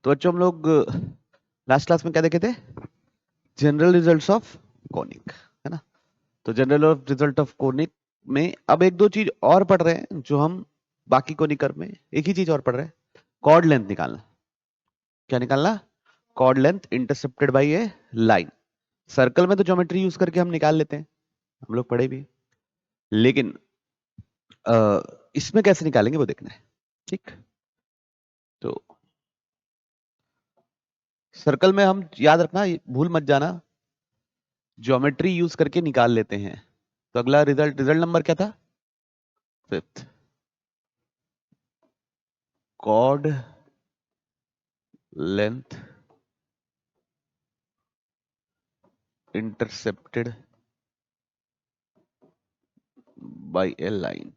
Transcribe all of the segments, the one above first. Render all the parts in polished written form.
तो बच्चों हम लोग लास्ट क्लास में क्या देखे थे? जनरल रिजल्ट्स ऑफ कोनिक, है ना। तो जनरल रिजल्ट ऑफ कोनिक में अब एक दो चीज और पढ़ रहे हैं जो हम बाकी कोनिकर में एक ही चीज और पढ़ रहे हैं, कॉर्ड लेंथ निकालना। क्या निकालना? Chord length intercepted by a line. Circle में तो ज्योमेट्री यूज करके हम निकाल लेते हैं, हम लोग पढ़े भी, लेकिन इसमें कैसे निकालेंगे वो देखना है। ठीक, तो सर्कल में हम याद रखना, भूल मत जाना, ज्योमेट्री यूज करके निकाल लेते हैं। तो अगला रिजल्ट नंबर क्या था? 5th, chord length intercepted by a line.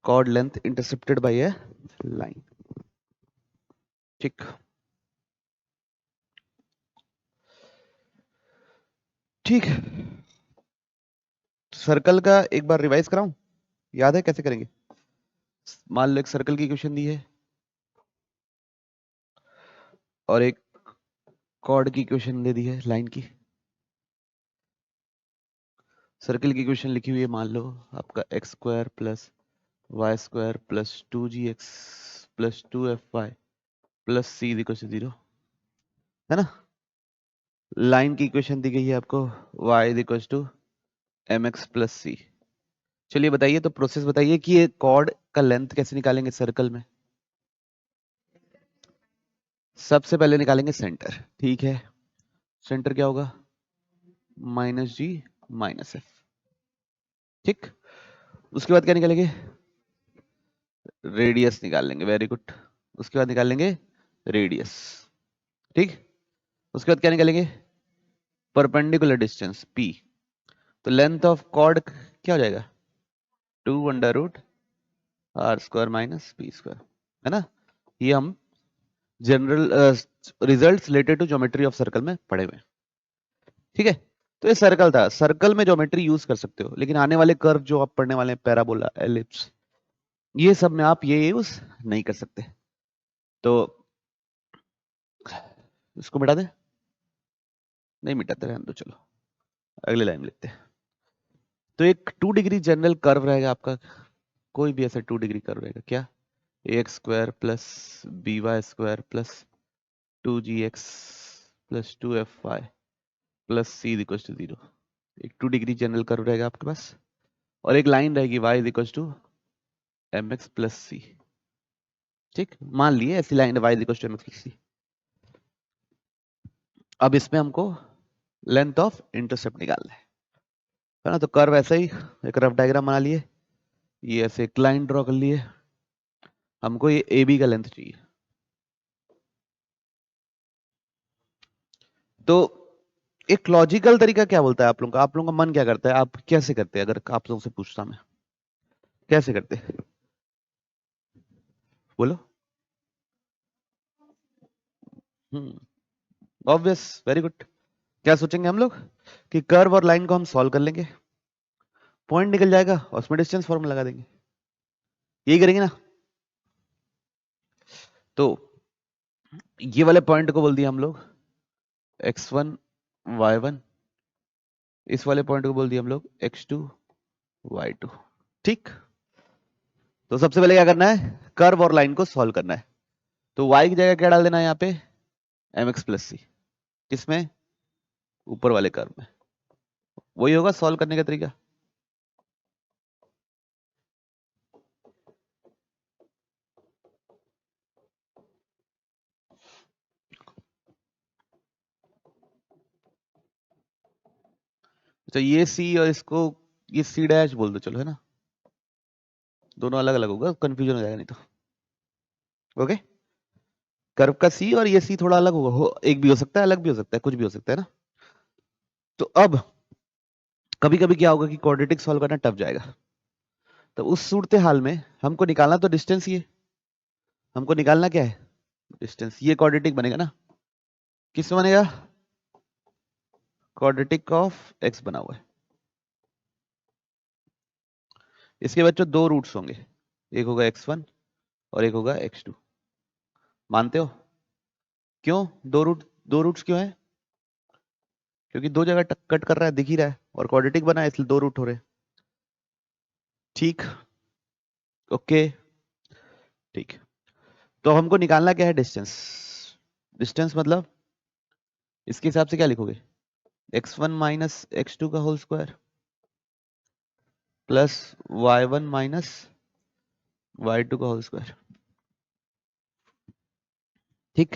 Chord length intercepted by a line. ठीक, ठीक है। सर्कल का एक बार रिवाइज कराऊं, याद है कैसे करेंगे? मान लो एक सर्कल की इक्वेशन दी है और एक कॉर्ड की इक्वेशन दे दी है लाइन की। सर्कल की इक्वेशन लिखी हुई है, मान लो आपका x square plus y square plus 2gx plus 2fy plus c equal to 0, है ना। लाइन की इक्वेशन दी गई है आपको y equal to mx plus c। चलिए बताइए, तो प्रोसेस बताइए कि ये कॉर्ड का लेंथ कैसे निकालेंगे सर्कल में। सबसे पहले निकालेंगे सेंटर, ठीक है। सेंटर क्या होगा? माइनस जी माइनस एफ। ठीक, उसके बाद क्या निकालेंगे? रेडियस निकाल लेंगे, वेरी गुड। उसके बाद निकाल लेंगे रेडियस, ठीक। उसके बाद क्या निकालेंगे? Perpendicular distance p। तो लेंथ ऑफ कॉर्ड क्या हो जाएगा? 2√r² माइनस p², है ना। ये हम general results related to geometry of circle में पढ़े हुए, ठीक है। तो ये सर्कल था, सर्कल में ज्योमेट्री यूज कर सकते हो, लेकिन आने वाले कर्व जो आप पढ़ने वाले हैं, पैराबोला, एलिप्स, ये सब में आप ये यूज नहीं कर सकते। तो इसको मिटा दे, नहीं मिटाते, रहने दो, चलो अगले लाइन लिखते हैं। तो एक 2 डिग्री जनरल कर्व रहेगा आपका, कोई भी ऐसा 2 डिग्री कर्व रहेगा, क्या? ax² plus by² plus 2gx plus 2fy plus c equal to 0। एक 2 डिग्री जनरल कर्व रहेगा आपके पास, और एक लाइन रहेगी y equal to mx plus c। ठीक, मान लिए ऐसी line y equal to mx plus c। अब इसमें हमको लेंथ ऑफ इंटरसेप्ट निकालना है ना। तो कर्व ऐसा ही एक रफ डायग्राम बना लिए, ये ऐसे एक लाइन ड्रॉ कर लिए, हमको ये ए बी का लेंथ चाहिए। तो एक लॉजिकल तरीका क्या बोलता है आप लोगों का? आप लोगों का मन क्या करता है, आप कैसे करते हैं? अगर आप लोगों से पूछता मैं, कैसे करते हैं? बोलो। Obvious, very good. क्या सोचेंगे हम लोग कि कर्व और लाइन को हम सॉल्व कर लेंगे, पॉइंट निकल जाएगा और उसमें डिस्टेंस फॉर्मूला लगा देंगे, यही करेंगे ना। तो ये वाले पॉइंट को बोल दिया हम लोग x1 y1, इस वाले पॉइंट को बोल दिया हम लोग x2 y2। ठीक, तो सबसे पहले क्या करना है? कर्व और लाइन को सॉल्व करना है। तो y की जगह क्या डाल देना है यहाँ पे? mx प्लस सी। किसमें? ऊपर वाले कर्व में। वही होगा सॉल्व करने का तरीका। तो ये सी और इसको ये सी डैश बोल दो, चलो, है ना। दोनों अलग अलग होगा, कंफ्यूजन हो जाएगा नहीं तो। ओके, कर्व का सी और ये सी थोड़ा अलग होगा, एक भी हो सकता है, अलग भी हो सकता है, कुछ भी हो सकता है ना। तो अब कभी कभी क्या होगा कि क्वाड्रेटिक सॉल्व करना टफ जाएगा, तो उस सूरत हाल में हमको निकालना तो डिस्टेंस ही है। हमको निकालना क्या है? डिस्टेंस। ये क्वाड्रेटिक बनेगा ना, किस में बनेगा? क्वाड्रेटिक ऑफ एक्स बना हुआ है। इसके बच्चों दो रूट्स होंगे, एक होगा x1 और एक होगा x2। मानते हो? क्यों दो रूट्स क्यों है? क्योंकि दो जगह कट कर रहा है, दिख ही रहा है, और क्वाड्रेटिक बना है इसलिए दो रूट हो रहे हैं। ठीक, ओके, ठीक। तो हमको निकालना क्या है? डिस्टेंस। डिस्टेंस मतलब इसके हिसाब से क्या लिखोगे? x1 माइनस x2 का whole square plus y1 minus y2 का होल स्क्वायर। ठीक,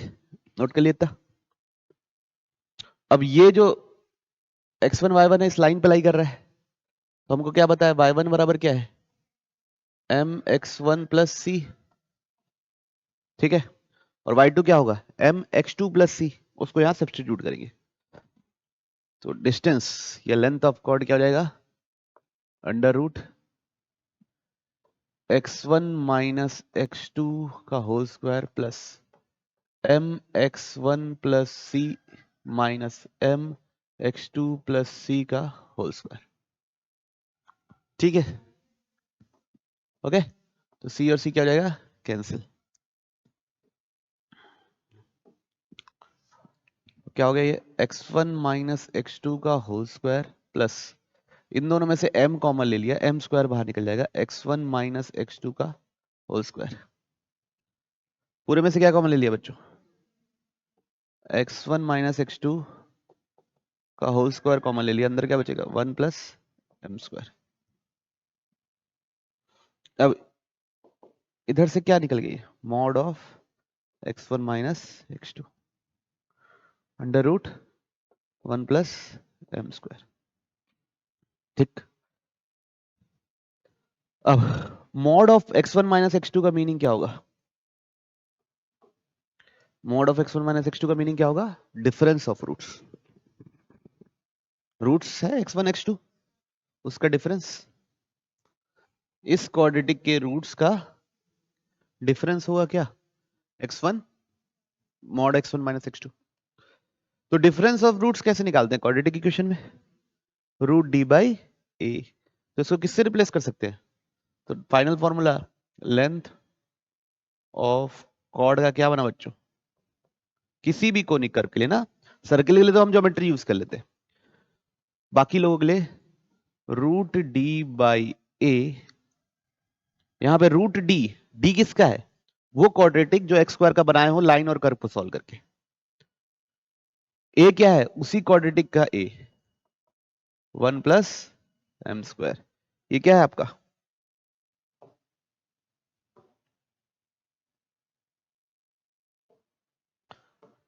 नोट कर लिया था। अब ये जो x1 y1 है इस लाइन पे लाई कर रहा है, तो हमको क्या बताया? y1 बराबर क्या है? mx1 प्लस सी। ठीक है, और y2 क्या होगा? mx2 प्लस सी। उसको यहां सब्स्टिट्यूट करेंगे, तो डिस्टेंस या लेंथ ऑफ कॉर्ड क्या हो जाएगा? Under root x1 minus x2 का whole square plus mx1 plus C minus mx2 plus C का होल स्क्वायर। ठीक है, ओके। तो सी और सी क्या हो जाएगा? कैंसिल। क्या हो गया ये? x1 माइनस x2 का होल स्क्वायर प्लस, इन दोनों में से m कॉमन ले लिया, m स्क्वायर बाहर निकल जाएगा, x1 माइनस x2 का होल स्क्वायर। पूरे में से क्या कॉमन ले लिया बच्चों? x1 माइनस x2 का होल स्क्वायर कॉमन ले लिया, अंदर क्या बचेगा? 1 प्लस m स्क्वायर। अब इधर से क्या निकल गई? Mod of x1 minus x2 under root 1 plus m square. ठीक, अब mod of x1 minus x2 का मीनिंग क्या होगा? Mod of x1 minus x2 का मीनिंग क्या होगा? Difference of roots. रूट्स है x1 x2, उसका डिफरेंस, इस क्वाड्रेटिक के रूट्स का डिफरेंस होगा क्या? x1 mod x1 minus x2। तो डिफरेंस ऑफ रूट्स कैसे निकालते हैं क्वाड्रेटिक इक्वेशन में? रूट डी बाई ए। तो इसको किससे रिप्लेस कर सकते हैं? तो final formula length of chord का क्या बना बच्चों? किसी भी कोनिक कर्व के लिए ना, सर्किल के लिए तो हम ज्योमेट्री यूज कर लेते हैं, बाकी लोगों के लिए रूट डी बाई ए। यहां पे रूट डी, डी किसका है? वो क्वाड्रेटिक जो एक्स स्क्वायर का बनाए हो लाइन और कर्व को सॉल्व करके। ए क्या है? उसी क्वाड्रेटिक का ए, 1 प्लस एम स्क्वायर। ये क्या है आपका?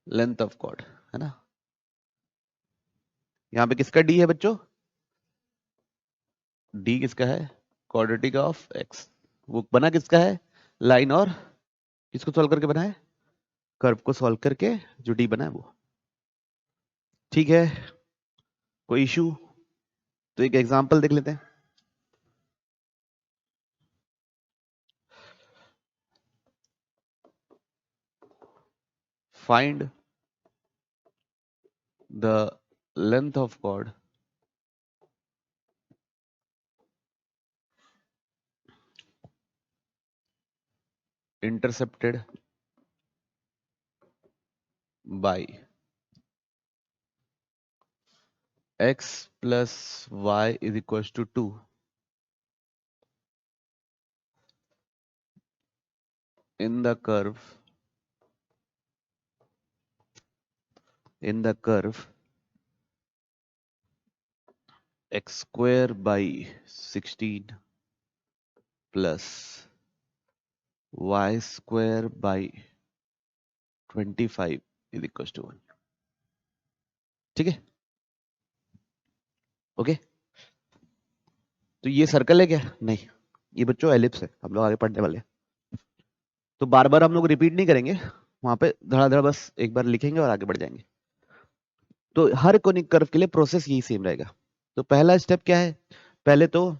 लेंथ ऑफ कॉर्ड है ना। यहां पे किसका डी है बच्चों? डी किसका है? Quadratic of x. वो बना किसका है? लाइन और किसको सॉल्व करके बना है? कर्व को सॉल्व करके जो डी बना है वो। ठीक है, कोई इशू? तो एक एग्जांपल देख लेते हैं। Find the length of chord intercepted by x plus y is equals to 2 in the curve x square by 16 plus y square by 25 is equals to 1। ठीक है, ओके। तो ये सर्कल है क्या? नहीं, ये बच्चों एलिप्स है, हम लोग आगे पढ़ने वाले हैं। तो बार बार हम लोग रिपीट नहीं करेंगे, वहां पे धड़ाधड़ बस एक बार लिखेंगे और आगे बढ़ जाएंगे। तो हर कोनिक कर्व के लिए प्रोसेस यही सेम रहेगा। तो पहला स्टेप क्या है? पहले तो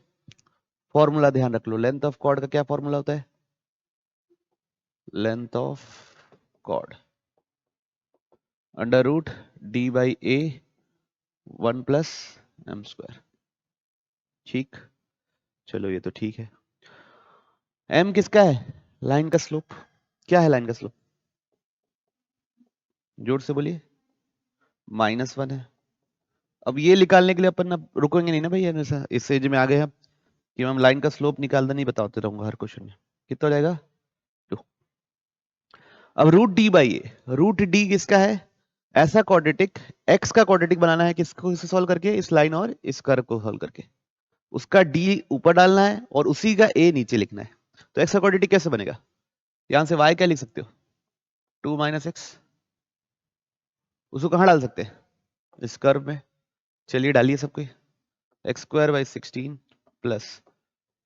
फॉर्मूला ध्यान रख लो, लेंथ ऑफ कॉर्ड का क्या फॉर्मूला होता है? Length of chord under root D by a 1 plus m square. ठीक, चलो ये तो ठीक है। एम किसका है? लाइन का स्लोप। क्या है लाइन का स्लोप? जोर से बोलिए। -1 है। अब ये निकालने के लिए अपन अब रुकेंगे नहीं ना भैया, ऐसा इस स्टेज में आ गए हम कि हम लाइन का स्लोप निकालना नहीं बताते रहूंगा हर क्वेश्चन में। कितना हो जाएगा 2। अब √d/a, √d किसका है? ऐसा क्वाड्रेटिक, x का क्वाड्रेटिक बनाना है किसको, किसे सॉल्व करके, इस लाइन और इस कर्व को सॉल्व करके। उसका d ऊपर डालना है और उसी का a नीचे लिखना है। तो x का क्वाड्रेटिक कैसे बनेगा? यहां से y क्या लिख सकते हो? 2 - x। उसको कहां डाल सकते हैं? इस कर्व में। चलिए डालिए सबको। x² / 16 प्लस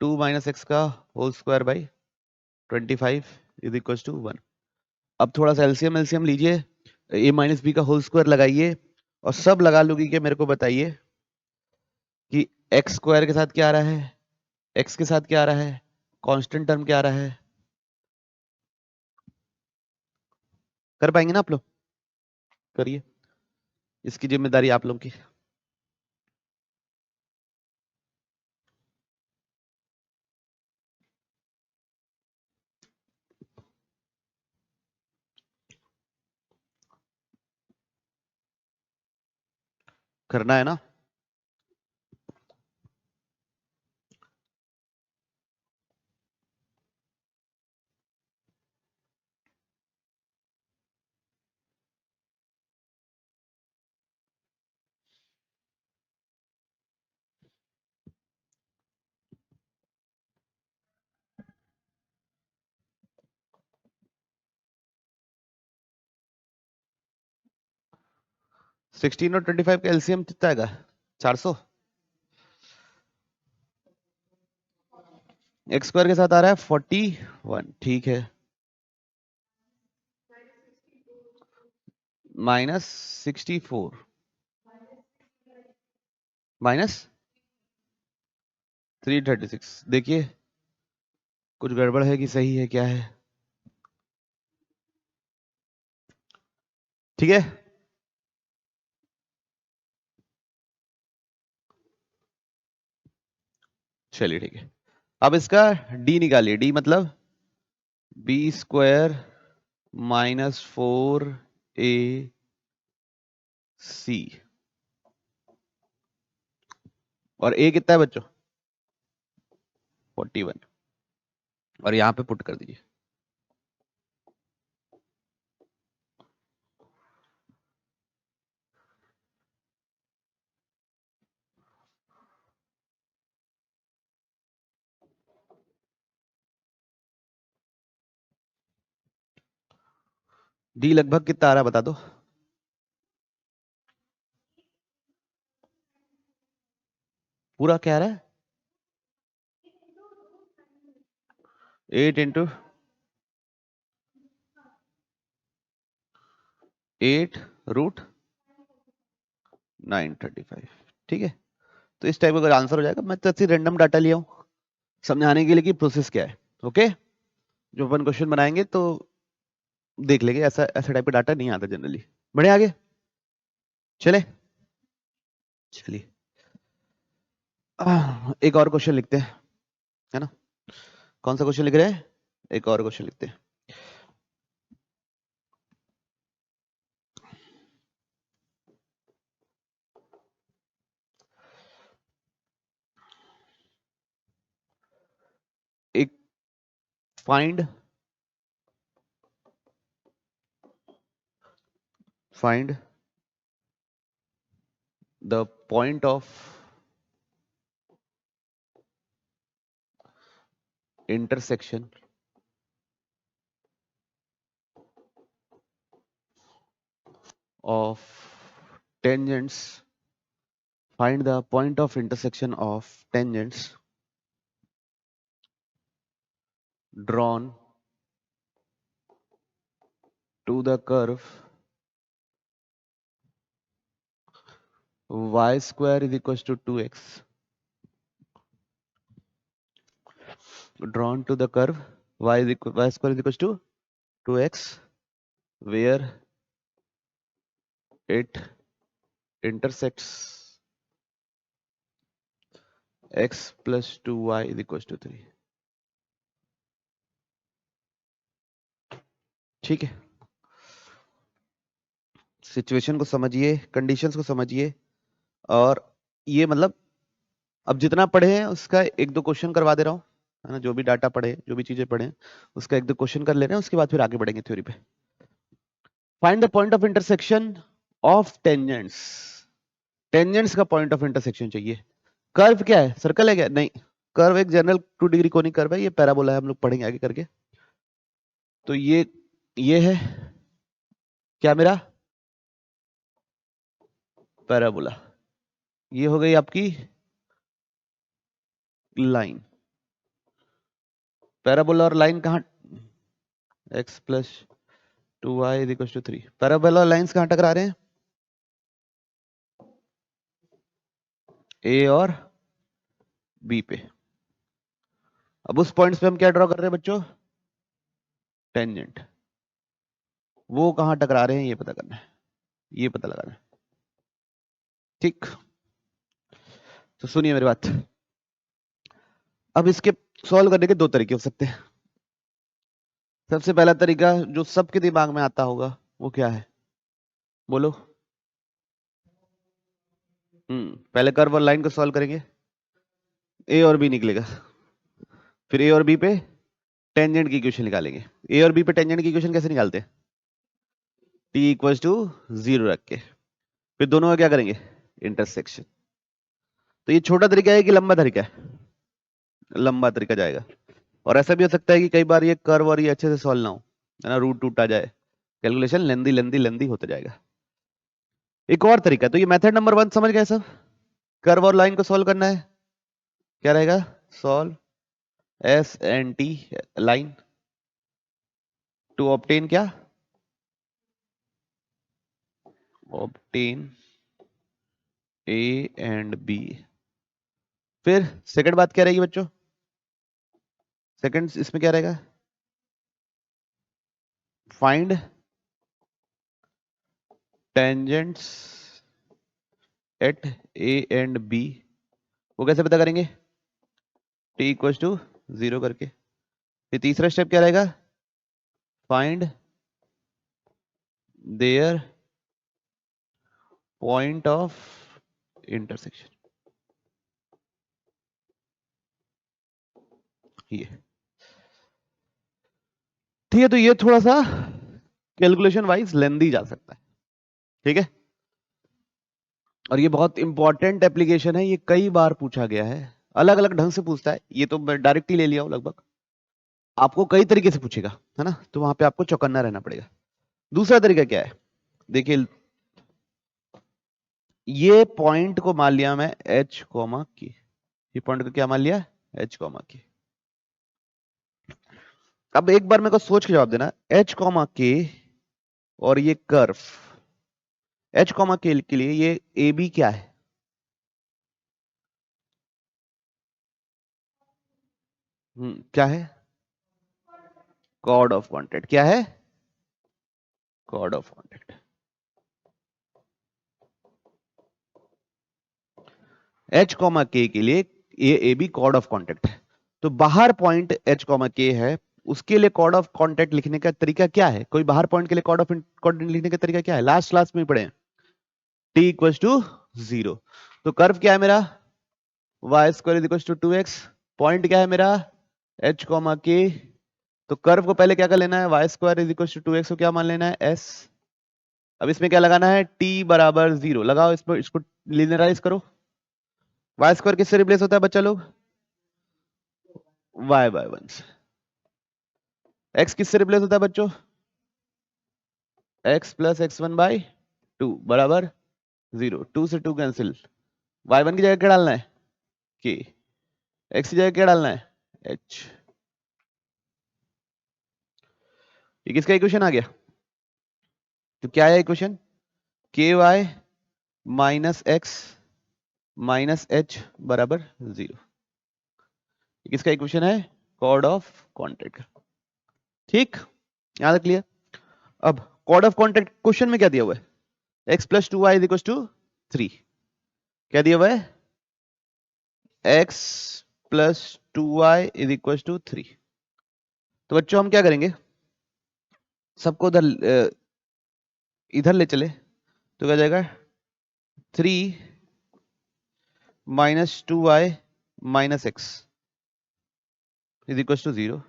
2 - x का whole square by 25 is equal to 1। अब थोड़ा सा एलसीएम एलसीएम लीजिए, a - b का होल स्क्वायर लगाइए और सब लगा लूंगी कि मेरे को बताइए कि x² के साथ क्या आ रहा है, x के साथ क्या आ रहा है, कांस्टेंट टर्म क्या आ रहा है। कर पाएंगे ना आप लोग? करिए, इसकी जिम्मेदारी आप लोग की। करना है ना? सिक्सटीन और 25 का एलसीएम कितना आएगा? 400। x² के साथ आ रहा है 41, ठीक है। -64 -336। देखिए कुछ गड़बड़ है कि सही है, क्या है? ठीक है, चलिए ठीक है। अब इसका d निकालिए। d मतलब b² -4ac। और a कितना है बच्चों? 41। और यहां पे पुट कर दीजिए। d लगभग कितना आ रहा है बता दो। पूरा क्या आ रहा है? 8 × 8 √935। ठीक है, तो इस टाइप का अगर आंसर हो जाएगा, मैं तो रैंडम डाटा लिया हूं समझाने के लिए कि प्रोसेस क्या है। ओके, जो अपन क्वेश्चन बनाएंगे तो देख लेंगे, ऐसा ऐसा टाइप का डाटा नहीं आता जनरली। बढ़े आगे चले। चलिए एक और क्वेश्चन लिखते हैं, है ना? कौन सा क्वेश्चन लिख रहे हैं? एक और क्वेश्चन लिखते हैं। एक find the point of intersection of tangents. Find the point of intersection of tangents drawn to the curve y² is equals to 2x, drawn to the curve y² is equals to 2x, where it intersects x plus 2y is equals to 3। ठीक है, situation को समझिए, conditions को समझिए, और ये मतलब अब जितना पढ़े हैं उसका एक दो क्वेश्चन करवा दे रहा हूँ, है ना। जो भी डाटा पढ़े, जो भी चीजें पढ़े उसका एक दो क्वेश्चन कर ले रहे हैं, उसके बाद फिर आगे बढ़ेंगे थ्योरी पे। Find the point of intersection of tangents. Tangents का पॉइंट ऑफ इंटरसेक्शन चाहिए। कर्व क्या है, सर्कल है क्या? नहीं, कर्व एक जनरल 2 डिग्री कोनिक कर्व है, ये पैराबोला है, हम लोग पढ़ेंगे आगे करके। तो ये है क्या मेरा पैराबोला, ये हो गई आपकी लाइन। पैराबोला और लाइन कहां, x plus 2y is equal to 3। Parabola और लाइंस कहां टकरा रहे हैं? a और b पे। अब उस पॉइंट्स पे हम क्या ड्रॉ कर रहे हैं बच्चों? टेंजेंट। वो कहां टकरा रहे हैं ये पता करना है, ये पता लगाना है, ठीक। तो सुनिए मेरी बात। अब इसके सॉल्व करने के दो तरीके हो सकते हैं। सबसे पहला तरीका जो सबके दिमाग में आता होगा वो क्या है, बोलो। पहले कर्व और लाइन को सॉल्व करेंगे, ए और बी निकलेगा, फिर ए और बी पे टेंजेंट की इक्वेशन निकालेंगे। ए और बी पे टेंजेंट की इक्वेशन कैसे निकालते हैं? टी इक्वल्स टू 0 रख के, फिर दोनों का क्या करेंगे? इंटरसेक्शन। तो ये छोटा तरीका है कि लंबा तरीका है? लंबा तरीका जाएगा। और ऐसा भी हो सकता है कि कई बार ये कर्व और ये अच्छे से सॉल्व ना हो, है ना, रूट टूट आ जाए, कैलकुलेशन लेंदी लेंदी लेंदी होता जाएगा। एक और तरीका, तो ये मेथड नंबर 1 समझ गए सब। कर्व और लाइन को सॉल्व करना है, क्या रहेगा? Solve S N T line to obtain क्या? Obtain A and B. फिर सेकंड बात क्या रहेगी बच्चों? सेकंड इसमें क्या रहेगा? Find tangents at A and B. वो कैसे पता करेंगे? टी इक्वल टू 0 करके। फिर तीसरा स्टेप क्या रहेगा? Find their point of intersection. ये ठीक है। तो ये थोड़ा सा कैलकुलेशन वाइज लेंदी जा सकता है, ठीक है। और ये बहुत इंपॉर्टेंट एप्लीकेशन है, ये कई बार पूछा गया है, अलग अलग ढंग से पूछता है। ये तो मैं डायरेक्ट ही ले लिया हूं लगभग, आपको कई तरीके से पूछेगा, है ना, तो वहां पे आपको चौकन्ना रहना पड़ेगा। दूसरा तरीका क्या है, देखिए, ये पॉइंट को मान लिया मैं h कॉमा की, ये पॉइंट को क्या मान लिया? h कॉमा की। अब एक बार मेरे को सोच के जवाब देना, h कॉमा के और ये कर्व h कॉमा के लिए ये ए बी क्या है? क्या है? Chord of contact. क्या है? Chord of contact. h comma के लिए ये A B chord of contact है। तो बाहर पॉइंट h कॉमा के है, उसके लिए कॉर्ड ऑफ कॉन्टैक्ट लिखने का तरीका क्या है? कोई बाहर पॉइंट के लिए कॉर्ड ऑफ कॉन्टैक्ट लिखने का तरीका क्या है? लास्ट क्लास में पढ़े, t इक्वल्स टू 0। तो कर्व क्या है मेरा? y square is equals to 2x। Point क्या है मेरा? h कॉमा के। तो कर्व को पहले क्या कर लेना है? y square is equals to 2x को क्या मान लेना है? s। अब इसमें क्या लगाना है? t बराबर 0 लगाओ, इसको लिनियराइज करो। y स्क्वायर किससे रिप्लेस होता है बच्चा लोग? y बाय 1 से। x किससे रिप्लेस होता है बच्चों? x प्लस x1 बाई 2 बराबर 0। 2 से 2 कैंसिल। y1 की जगह क्या डालना है? k। x की जगह क्या डालना है? h। ये किसका इक्वेशन आ गया? तो क्या है equation? K y minus x minus h बराबर 0। किसका इक्वेशन है? Chord of contact. ठीक, यहां तक क्लियर। अब कॉर्ड ऑफ कॉन्टैक्ट क्वेश्चन में क्या दिया हुआ है? x plus 2y is equal to 3। क्या दिया हुआ है? x plus 2y is equal to 3। तो बच्चों हम क्या करेंगे, सबको इधर इधर ले चले, तो क्या जाएगा 3 minus 2y minus x is equal to 0।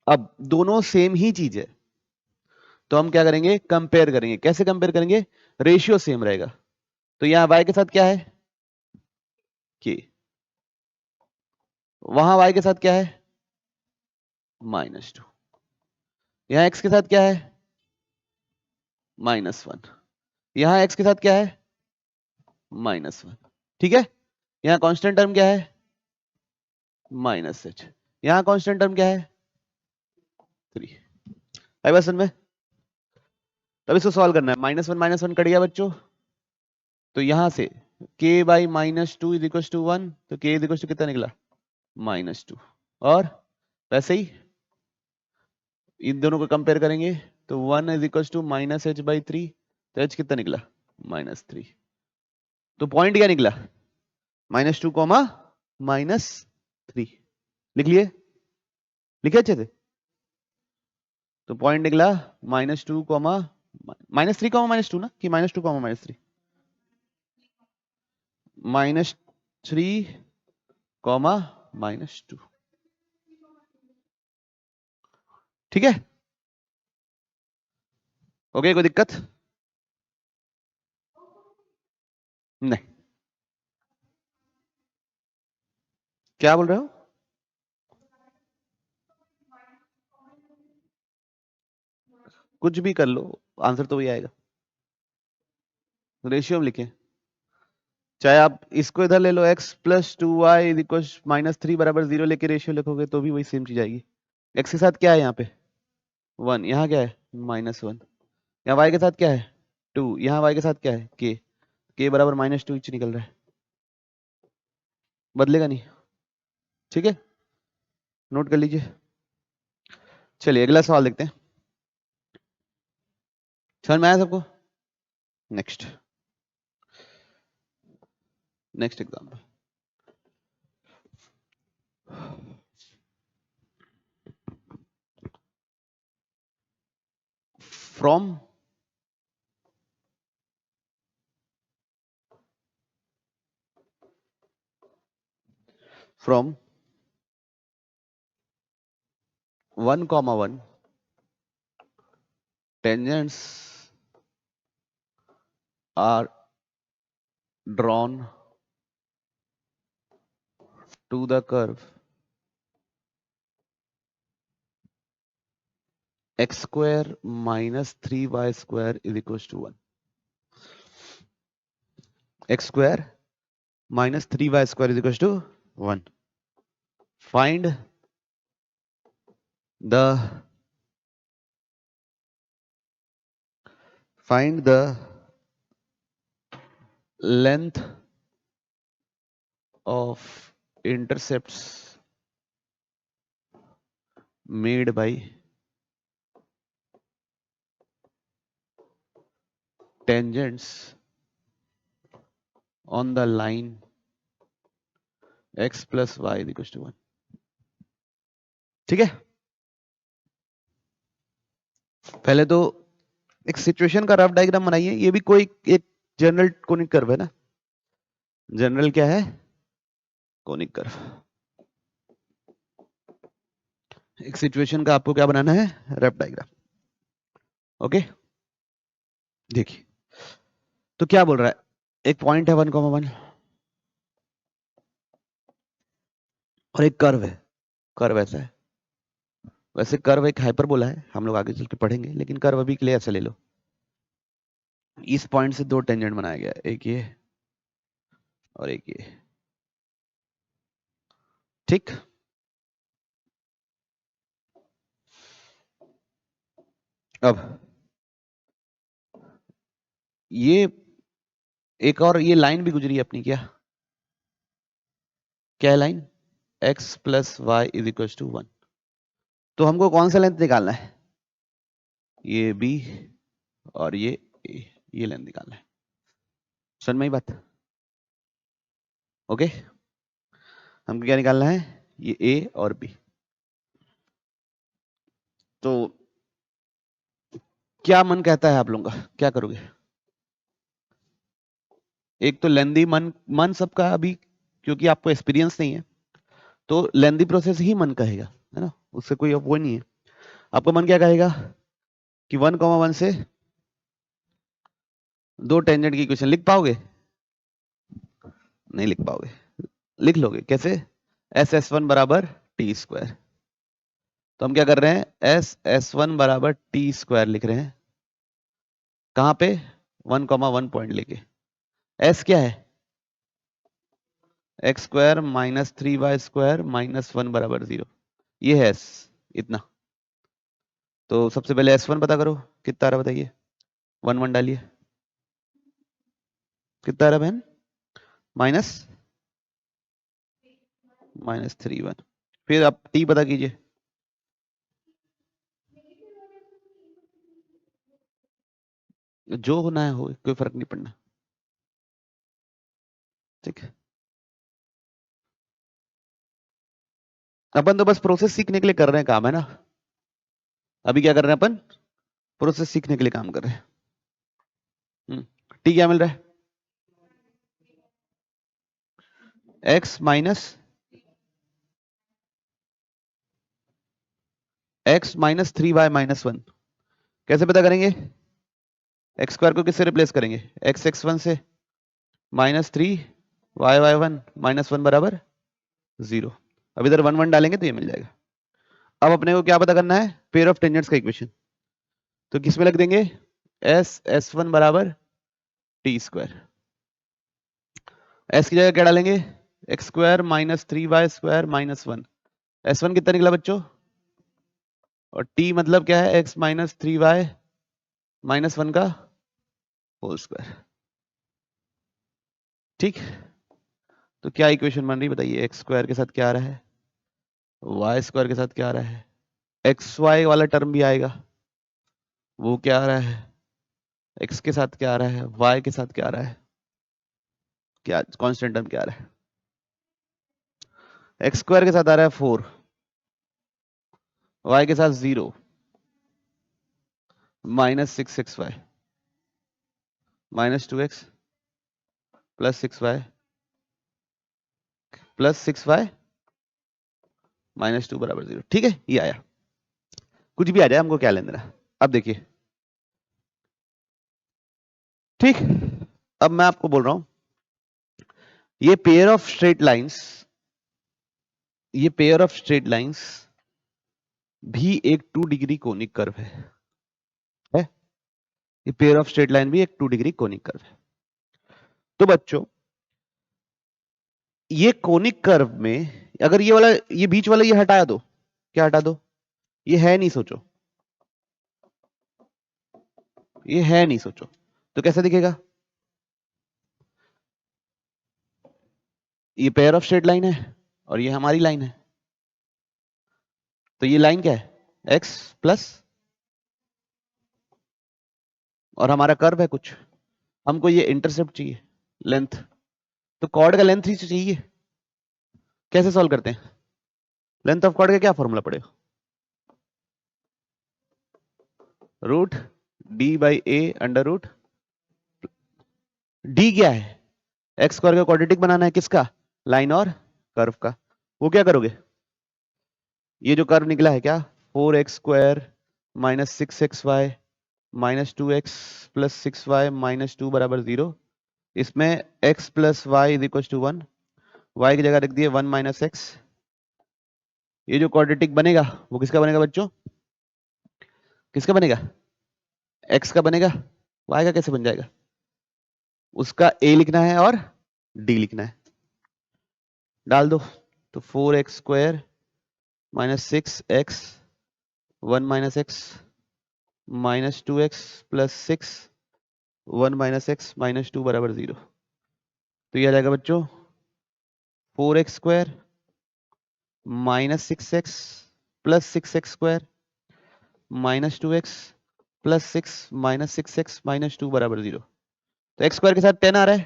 अब दोनों सेम ही चीज है तो हम क्या करेंगे, कंपेयर करेंगे। कैसे कंपेयर करेंगे, रेशियो सेम रहेगा। तो यहां y के साथ क्या है k, वहां y के साथ क्या है -2, यहां x के साथ क्या है -1, यहां x के साथ क्या है -1। ठीक है, यहां कांस्टेंट टर्म क्या है -h, यहां कांस्टेंट टर्म क्या है 3। आई बात समझ में? तब इसको सॉल्व करना है। -1 कट गया बच्चों, तो यहां से k by -2 is equal to 1, तो k इज इक्वल टू कितना निकला -2। और वैसे ही इन दोनों को कंपेयर करेंगे तो 1 इज इक्वल टू -h/3, तो h कितना निकला -3। तो पॉइंट क्या निकला -2 कॉमा -3। लिख लिए, लिखे अच्छे से। तो पॉइंट निकला -2 कॉमा -3 कॉमा -2 ना, कि -2 कॉमा -3 -3 कॉमा -2। ठीक है, ओके कोई दिक्कत नहीं? क्या बोल रहे हो? कुछ भी कर लो, आंसर तो वही आएगा। रेशियो में लिखें, चाहे आप इसको इधर ले लो x plus 2y is equal -3 बराबर 0 लेके रेशियो लिखोगे तो भी वही सेम चीज आएगी। x के साथ क्या है यहाँ पे 1, यहाँ क्या है -1, यहाँ y के साथ क्या है 2, यहाँ y के साथ क्या है k बराबर -2 इंच निकल रहा है, बदलेगा नहीं। ठीक है, नोट कर लीजिए। चलिए अगला सवाल देखते हैं, समझ में आया सबको? Next example, from from 1,1 tangents are drawn to the curve x square minus 3y square is equals to 1. X square minus 3y square is equals to 1. Find the length of intercepts made by tangents on the line x plus y is equals to 1. ठीक है, पहले तो एक situation का rough diagram बनाइए। ये भी कोई एक जनरल कोनिक कर्व है ना, जनरल क्या है कोनिक कर्व। एक सिचुएशन का आपको क्या बनाना है रफ डायग्राम। ओके, देखिए तो क्या बोल रहा है, एक पॉइंट है 1,1 और एक कर्व है। कर्व ऐसा है, वैसे कर्व एक हाइपरबोला है, हम लोग आगे चल के पढ़ेंगे, लेकिन कर्व अभी के लिए ऐसा ले लो। इस पॉइंट से दो टेंजेंट बनाया गया, एक ये और एक ये। ठीक, अब ये एक और ये लाइन भी गुजरी है अपनी, क्या क्या line x plus y is equal to 1। तो हमको कौन सा लेंथ निकालना है, ये b और ये a, ये लेंथ निकालना है। समझ में आई बात? ओके, हमको क्या निकालना है, ये a और b। तो क्या मन कहता है आप लोगों का, क्या करोगे? एक तो लेंदी मन मन सबका अभी, क्योंकि आपको एक्सपीरियंस नहीं है तो लेंदी प्रोसेस ही मन कहेगा, है ना, उससे कोई वो नहीं है। आपका मन क्या कहेगा कि 1,1 से 2 टेंजेंट की इक्वेशन लिख पाओगे? नहीं लिख पाओगे। लिख लोगे कैसे? S(S1) बराबर टी स्क्वायर। तो हम क्या कर रहे हैं, S(S1) बराबर टी स्क्वायर लिख रहे हैं। कहां पे? 1,1 पॉइंट लेके। S क्या है? x square minus 3y square minus 1 बराबर 0। ये है S, इतना। तो सबसे पहले S1 पता करो कितना आ रहा, बताइए। 1 डालिए, कितना आ रहा बहन? माइनस 3 1। फिर आप t पता कीजिए। जो होना है हो, कोई फर्क नहीं पड़ना, ठीक है। अपन तो बस प्रोसेस सीखने के लिए कर रहे हैं काम, है ना। अभी क्या कर रहे हैं अपन? प्रोसेस सीखने के लिए काम कर रहे हैं। टी क्या मिल रहा है? x minus 3y-1। कैसे पता करेंगे? एक्स स्क्वायर को किससे रिप्लेस करेंगे? x(x1) से -3y(y1) -1 बराबर 0। अब इधर 1 1 डालेंगे तो ये मिल जाएगा। अब अपने को क्या पता करना है? पेयर ऑफ टेंजेंट्स का इक्वेशन। तो किसमें लग देंगे? S(S1) बराबर टी स्क्वायर। S की जगह क्या डालेंगे? x square minus 3y square -1। S1 कितना निकला बच्चों? और t मतलब क्या है? x माइनस 3y -1 का होल स्क्वायर। ठीक, तो क्या इक्वेशन बन रही बताइए? एक्स स्क्वायर के साथ क्या आ रहा है, वाई स्क्वायर के साथ क्या आ रहा है, एक्स वाई वाला टर्म भी आएगा, वो क्या आ रहा है, एक्स के साथ क्या आ रहा है, वाई के साथ क्या आ रहा है, क्या कांस्टेंट टर्म क्या आ रहा है? एक्स स्क्वायर के साथ आ रहा है 4, वाई के साथ 0, -6xy -2x +6y +6y -2 बराबर 0। ठीक है, ये आया। कुछ भी आ जाए, हमको क्या लेना है। अब देखिए, ठीक, अब मैं आपको बोल रहा हूं, ये पेयर ऑफ स्ट्रेट लाइंस, ये पेयर ऑफ स्ट्रेट लाइंस भी एक 2 डिग्री कोनिक कर्व है? ये पेयर ऑफ स्ट्रेट लाइन भी एक 2 डिग्री कोनिक कर्व है। तो बच्चों, ये कोनिक कर्व में अगर ये वाला, ये बीच वाला ये हटा दो, क्या हटा दो? ये है नहीं, सोचो, ये है नहीं, सोचो, तो कैसा दिखेगा? ये पेयर ऑफ स्ट्रेट लाइन है और ये हमारी लाइन है। तो ये लाइन क्या है? x प्लस, और हमारा कर्व है कुछ, हमको ये इंटरसेप्ट चाहिए, लेंथ। तो कॉर्ड का लेंथ ही चाहिए। कैसे सॉल्व करते हैं? लेंथ ऑफ कॉर्ड का क्या फॉर्मूला पड़ेगा? रूट d/a √ d क्या है? एक्स स्क्वायर का क्वाड्रेटिक बनाना है, किसका? लाइन और कर्व का। वो क्या करोगे? ये जो कर्व निकला है क्या, 4x² -6xy -2x + 6y -2 बराबर 0, इसमें x + y = 1, y की जगह रख दिए 1 - x। ये जो क्वाड्रेटिक बनेगा वो किसका बनेगा बच्चों? किसका बनेगा? x का बनेगा। y का कैसे बन जाएगा? उसका a लिखना है और d लिखना है, डाल दो। तो 4x² -6x 1 - x -2x + 6 1 - x -2 बराबर 0। तो ये आ जाएगा बच्चों 4x² -6x + 6x² -2x + 6 -6x -2 बराबर 0। तो x स्क्वायर के साथ 10 आ रहा है,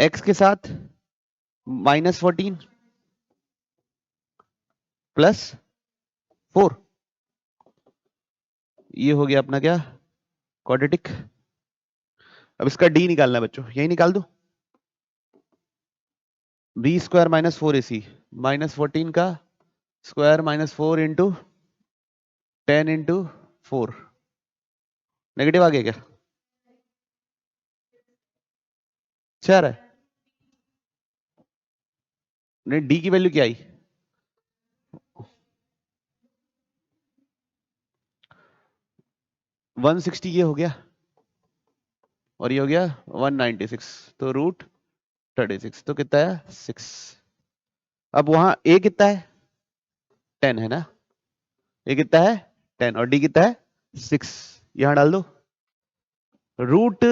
x के साथ -14 + 4, ये हो गया अपना क्या, क्वाड्रेटिक। अब इसका डी निकालना है बच्चों, यही निकाल दो। B square minus 4ac minus 14 का square minus 4 into 10 into 4, negative आ गया क्या? 4 है, नहीं डी की वैल्यू क्या आई? 160 ये हो गया और ये हो गया 196, तो रूट 36, तो कितना है 6। अब वहां ए कितना है 10 है ना, ए कितना है 10 और डी कितना है 6, यहां डाल दो। रूट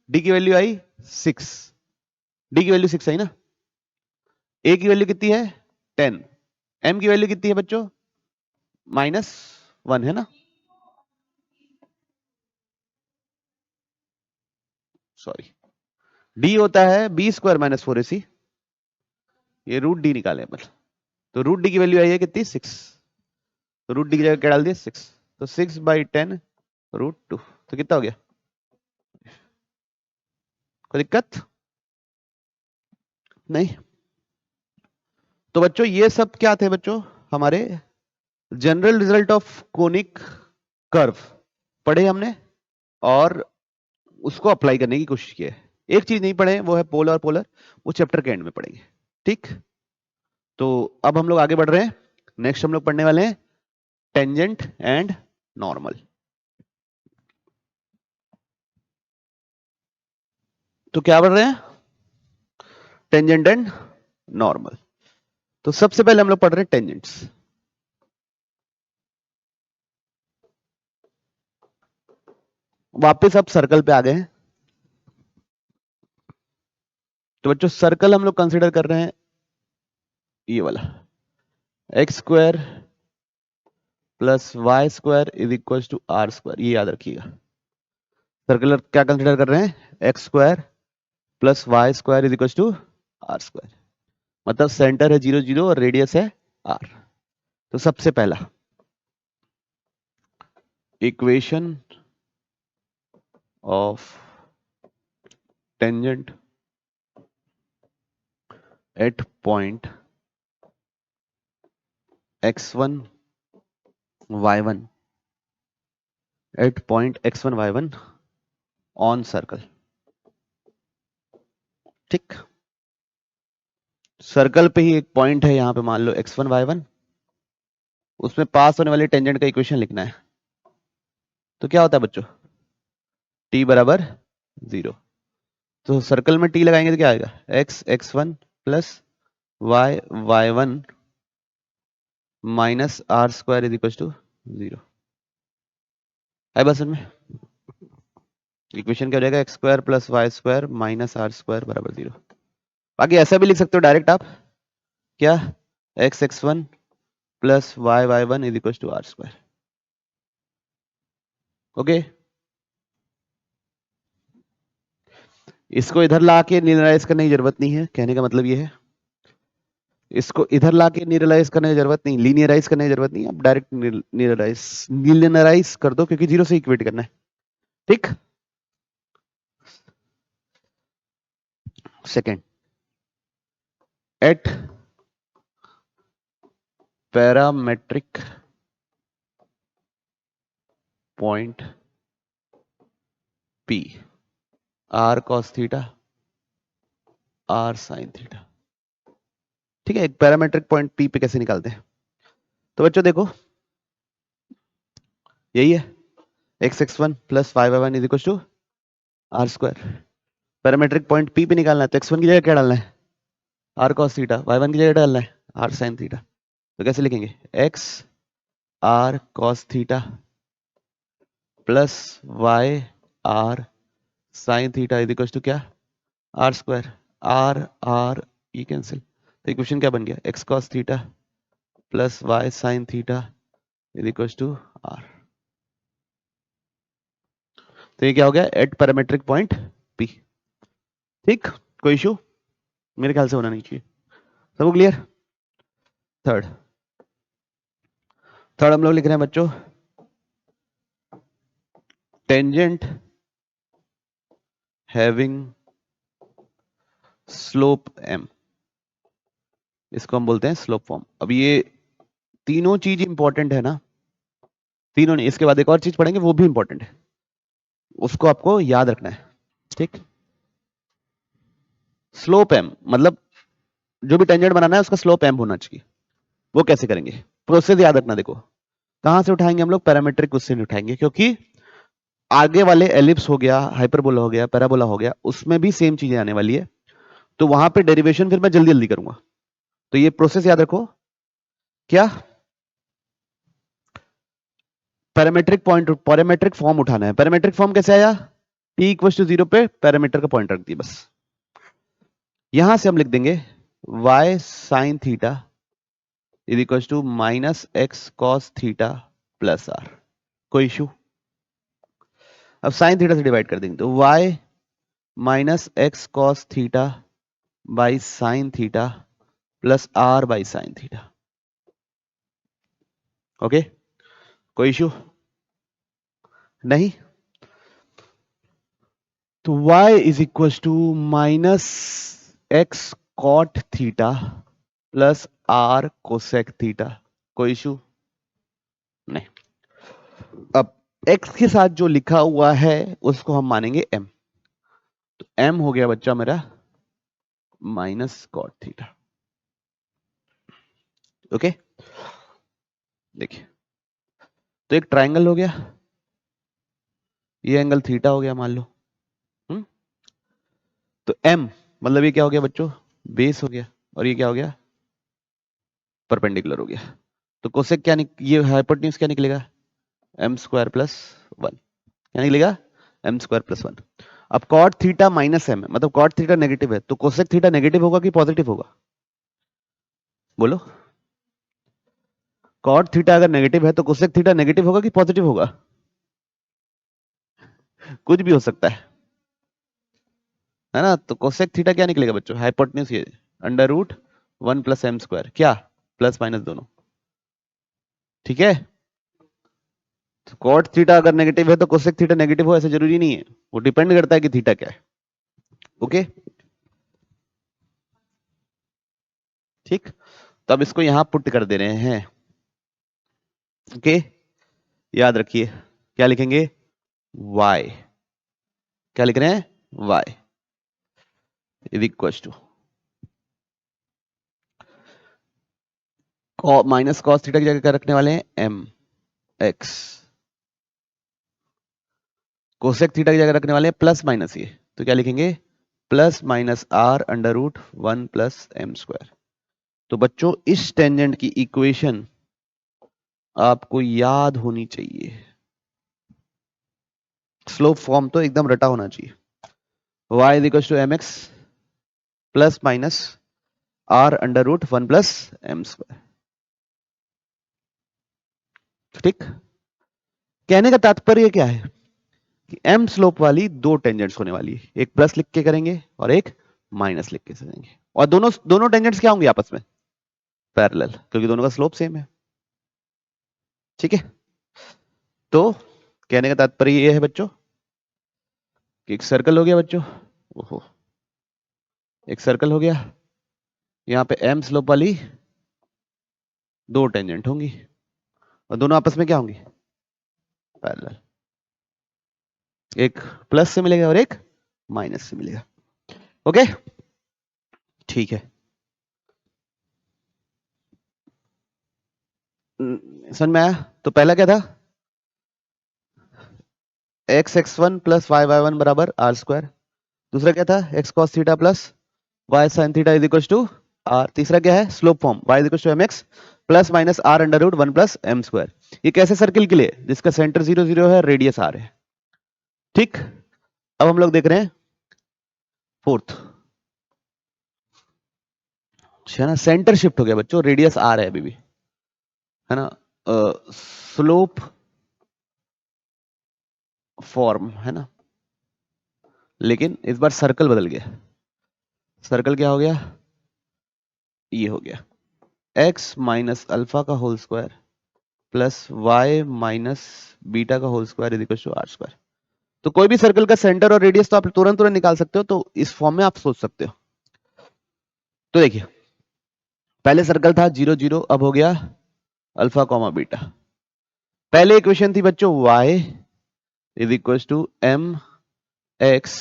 डी की वैल्यू आई 6, डी की वैल्यू 6 आई ना, ए की वैल्यू कितनी है 10, एम की वैल्यू कितनी है बच्चों -1 है ना, सॉरी डी होता है बी स्क्वायर माइनस 4ac, ये रूट डी निकाले अपन, तो रूट डी की वैल्यू आई है कितनी 6, तो रूट डी की जगह क्या डाल दिया 6, तो 6/10 रूट 2, तो कितना हो गया? कोई दिक्कत नहीं? तो बच्चों ये सब क्या थे बच्चों, हमारे general result of conic curve पढ़े हमने और उसको अप्लाई करने की कोशिश की है। एक चीज नहीं पढ़े वो है पोलर और पोलर, वो चैप्टर के एंड में पढ़ेंगे, ठीक। तो अब हम लोग आगे बढ़ रहे हैं, नेक्स्ट हम लोग पढ़ने वाले हैं टेंजेंट एंड नॉर्मल। तो क्या पढ़ रहे हैं, टेंजेंट एंड नॉर्मल। तो सबसे पहले हम लोग पढ़ रहे हैं टेंजेंट्स। वापस अब सर्कल पे आ गए हैं, तो बच्चों सर्कल हम लोग कंसीडर कर रहे हैं ये वाला, x square plus y square is equal to are square, ये याद रखिएगा। सर्कुलर क्या कंसीडर कर रहे हैं, x square plus y square is equal to are square, मतलब सेंटर है 0 0 और रेडियस है आर। तो सबसे पहला equation of tangent at point x1 y1 at point x1 y1 on circle, ठीक। सर्कल पे ही एक पॉइंट है यहां पे, मान लो x1 y1, उसमें पास होने वाले टेंजेंट का इक्वेशन लिखना है। तो क्या होता है बच्चों, t बराबर 0, तो सर्कल में t लगाएंगे तो क्या आएगा, x x1 plus y y1 minus are square is equal to 0 है। बस में इक्वेशन क्या हो जाएगा, x square plus y square minus are square बराबर 0। बाकी ऐसा भी लिख सकते हो डायरेक्ट आप, क्या x x1 plus y y1 is equal to are square, okay. इसको इधर ला के नीरलाइज करने की जरूरत नहीं है, कहने का मतलब ये है इसको इधर ला के नीरलाइज करने की जरूरत नहीं, लीनियराइज करने की जरूरत नहीं, आप डायरेक्ट लीनियराइज कर दो क्योंकि 0 से इक्वेट करना है, ठीक। Second, at parametric point P r cos theta r sine theta, ठीक है। एक पैरामेट्रिक पॉइंट P पे कैसे निकालते हैं, तो बच्चों देखो यही है x x1 plus y y1 is equal to are square. Parametric point P पे निकालना है तो x1 की जगह क्या डालना है, आर कॉस थीटा, y1 की जगह डालना है आर साइन थीटा। तो कैसे लिखेंगे, x r cos theta plus y r sine theta is equal to क्या, आर स्क्वायर, आर आर ये कैंसिल, तो इक्वेशन क्या बन गया, x cos theta plus y sine theta is equal to r. तो ये क्या हो गया, एट पैरामेट्रिक पॉइंट P, ठीक। कोई इशू मेरे ख्याल से होना नहीं चाहिए, सबको क्लियर। थर्ड थर्ड हम लोग लिख रहे हैं बच्चों, टेंजेंट हैविंग स्लोप m, इसको हम बोलते हैं स्लोप फॉर्म। अब ये तीनों चीज इंपॉर्टेंट है ना, तीनों नहीं, इसके बाद एक और चीज पढ़ेंगे वो भी इंपॉर्टेंट है, उसको आपको याद रखना है, ठीक। स्लोप m मतलब जो भी टेंजेंट बनाना है उसका स्लोप m होना चाहिए। वो कैसे करेंगे, प्रोसेस याद रखना। देखो कहां से उठाएंगे हम लोग, पैरामीट्रिक क्वेश्चन उठाएंगे, क्योंकि आगे वाले एलिप्स हो गया, हाइपरबोला हो गया, पैराबोला हो गया, उसमें भी सेम चीजें आने वाली है, तो वहां पे डेरिवेशन फिर मैं जल्दी जल्दी करूंगा। तो ये प्रोसेस याद रखो, क्या पैरामेट्रिक फॉर्म उठाना है। पैरामेट्रिक फॉर्म कैसे आया, t इक्वल टू 0 पे पैरामीटर का पॉइंट रख दिया बस। यहां से हम लिख देंगे y sin theta is equal to minus x cos theta plus r। कोई इशू। अब साइन थीटा से डिवाइड कर देंगे तो y minus x cos theta by sine theta plus r by sine theta. Okay, कोई इशू नहीं। तो y is equal to minus x cot theta plus r cosec theta. कोई issue नहीं। अब x के साथ जो लिखा हुआ है उसको हम मानेंगे m, तो m हो गया बच्चा मेरा माइनस कॉट थीटा। ओके, देखिए तो एक ट्राइंगल हो गया, ये एंगल थीटा हो गया मान लो। तो m मतलब ये क्या हो गया बच्चों, बेस हो गया, और ये क्या हो गया, परपेंडिकुलर हो गया। तो कोसेक क्या ये हाइपोटेन्यूज क्या निकलेगा, m स्क्वायर प्लस 1। क्या निकलेगा, m स्क्वायर प्लस 1। अब कॉट थीटा माइनस m है, मतलब कॉट थीटा नेगेटिव है, तो कोसेक थीटा नेगेटिव होगा कि पॉजिटिव होगा, बोलो। कॉट थीटा अगर नेगेटिव है तो कोसेक थीटा नेगेटिव होगा कि पॉजिटिव होगा, कुछ भी हो सकता है ना। तो कोसेक थीटा क्या निकलेगा बच्चों, हाइपोटेन्यूज ये under root 1 plus m square, क्या प्लस माइनस दोनों, ठीक है। तो कॉट थीटा अगर नेगेटिव है तो कोसेक थीटा नेगेटिव हो ऐसा जरूरी नहीं है, वो डिपेंड करता है कि थीटा क्या है। ओके, ठीक। तो अब इसको यहां पुट कर दे रहे हैं। ओके, याद रखिए क्या लिखेंगे, y, क्या लिख रहे हैं, y is equal to minus cos theta की जगह क्या रखने वाले हैं, m x, कोसेक थीटा की जगह रखने वाले हैं प्लस माइनस, ये तो क्या लिखेंगे, plus minus r under root 1 plus m square. तो बच्चों इस टेंजेंट की इक्वेशन आपको याद होनी चाहिए, स्लोप फॉर्म तो एकदम रटा होना चाहिए। y is equal to m x plus minus r under root 1 plus m square, ठीक। कहने का तात्पर्य क्या है कि m स्लोप वाली दो टेंजेंट्स होने वाली है, एक प्लस लिख के करेंगे और एक माइनस लिख के करेंगे, और दोनों दोनों टेंजेंट्स क्या होंगे आपस में, पैरेलल, क्योंकि दोनों का स्लोप सेम है, ठीक है। तो कहने का तात्पर्य ये है बच्चों कि एक सर्कल हो गया बच्चों, ओहो, एक सर्कल हो गया, यहाँ पे m स्लोप वाली दो टेंजेंट होंगी और दोनों आपस में क्या होंगी, पैरेलल। एक प्लस से मिलेगा और एक माइनस से मिलेगा। ओके, ठीक है, समझ में आया। तो पहला क्या था, x x one plus y one बराबर आर स्क्वायर। दूसरा क्या था, x cos theta plus y sine theta is equal to r. तीसरा क्या है, slope form y is equal to m x plus minus r under root 1 plus m square. ये कैसे circle के लिए, जिसका सेंटर 0 0 है, रेडियस आर है, ठीक। अब हम लोग देख रहे हैं फोर्थ, है ना, सेंटर शिफ्ट हो गया बच्चों, रेडियस आर है अभी भी, है ना। स्लोप फॉर्म है ना, लेकिन इस बार सर्कल बदल गया। सर्कल क्या हो गया, ये हो गया x माइनस अल्फा का whole square plus y minus beta का whole square is equal to are square. तो कोई भी सर्कल का सेंटर और रेडियस तो आप तुरंत निकाल सकते हो, तो इस फॉर्म में आप सोच सकते हो। तो देखिए पहले सर्कल था 0 0, अब हो गया अल्फा कॉमा बीटा। पहले इक्वेशन थी बच्चों y is equal to m x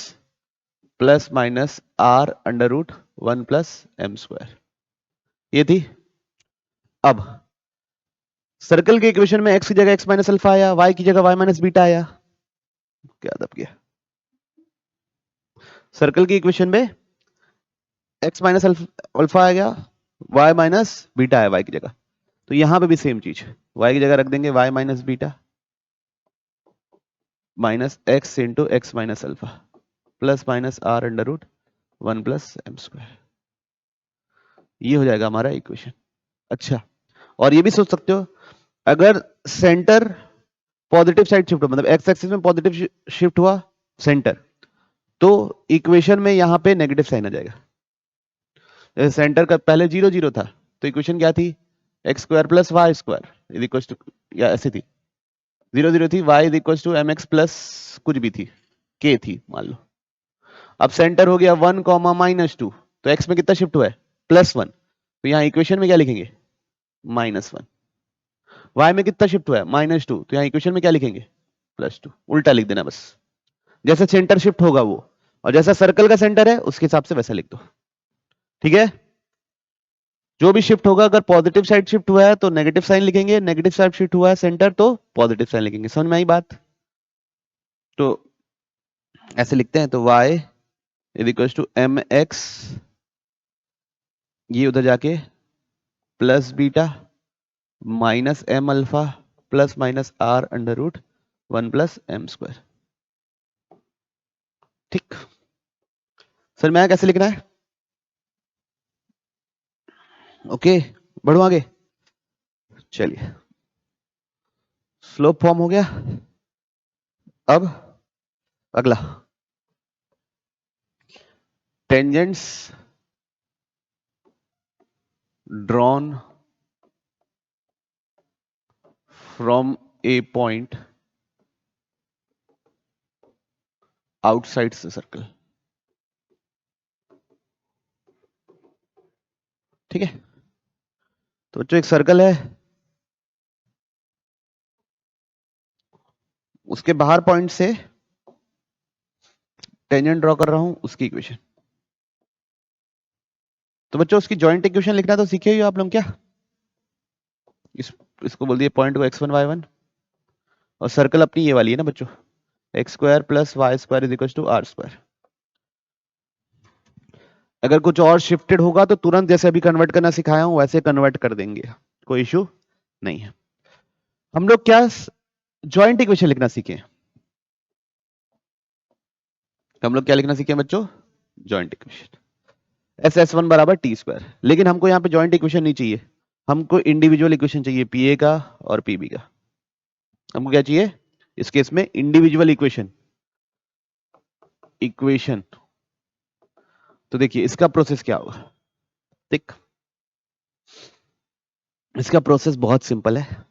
plus minus r under root 1 plus m square, ये थी। अब सर्कल के इक्वेशन में x की जगह x माइनस अल्फा आया, y की जगह y माइनस बीटा आया। क्या दब गया? सर्कल की इक्वेशन में x माइनस अल्फा आ गया, y माइनस बीटा आया y की जगह। तो यहां पे भी सेम चीज, y की जगह रख देंगे y minus beta minus x into x minus alpha plus minus r under root 1 plus m square. ये हो जाएगा हमारा इक्वेशन। अच्छा, और ये भी सोच सकते हो अगर सेंटर पॉजिटिव साइड शिफ्ट हो, मतलब एक्स एक्सिस में पॉजिटिव शिफ्ट हुआ सेंटर, तो इक्वेशन में यहां पे नेगेटिव साइन आ जाएगा। सेंटर का पहले 0 0 था, तो इक्वेशन क्या थी? X square plus y square is equal to, या ऐसी थी 0 0 थी, y is equal to m x plus कुछ भी थी, k थी मान लो। अब सेंटर हो गया 1 कॉमा माइनस 2, तो x में कितना शिफ्ट हुआ है? +1, तो यहाँ इक्वेशन में क्या लिखेंगे? -1। y में कितना शिफ्ट हुआ है? -2, तो यहाँ इक्वेशन में क्या लिखेंगे? +2। उल्टा लिख देना बस, जैसे सेंटर शिफ्ट होगा वो, और जैसा सर्कल का सेंटर है उसके हिसाब से वैसा लिख दो। ठीक है, जो भी शिफ्ट होगा, अगर पॉजिटिव साइड शिफ्ट हुआ है तो नेगेटिव साइन लिखेंगे, नेगेटिव साइड शिफ्ट हुआ है सेंटर तो पॉजिटिव साइन लिखेंगे। समझ में आई बात? तो ऐसे लिखते हैं, तो y is equal to m x, ये उधर जाके plus beta minus m alpha plus minus r under root 1 plus m square. ठीक, सर मैं कैसे लिखना है? ओके, बढ़ो आगे। चलिए, स्लोप फॉर्म हो गया। अब अगला, tangents drawn from A point outside the circle. ठीक है, तो बच्चों एक सर्कल है, उसके बाहर पॉइंट से टेंजेंट ड्रॉ कर रहा हूं, उसकी इक्वेशन। तो बच्चों उसकी जॉइंट इक्वेशन लिखना तो सीखे ही हो आप लोग क्या? इसको बोल दिए पॉइंट को x1 y1, और सर्कल अपनी ये वाली है ना बच्चों, x square plus y square is equal to are square. अगर कुछ और शिफ्टेड होगा तो तुरंत जैसे अभी कन्वर्ट करना सिखाया हूं वैसे कन्वर्ट कर देंगे, कोई इशू नहीं है। हम लोग क्या जॉइंट इक्वेशन लिखना सीखे? हम लोग क्या लिखना सीखे बच्चों? Joint equation. S S one बराबर टी स्क्वायर, लेकिन हमको यहाँ पे जॉइंट इक्वेशन नहीं चाहिए, हमको इंडिविजुअल इक्वेशन चाहिए, पी ए का और पीबी का। हमको क्या चाहिए इस केस में? Individual equation. इक्वेशन तो देखिए इसका प्रोसेस क्या होगा, ठीक, इसका प्रोसेस बहुत सिंपल है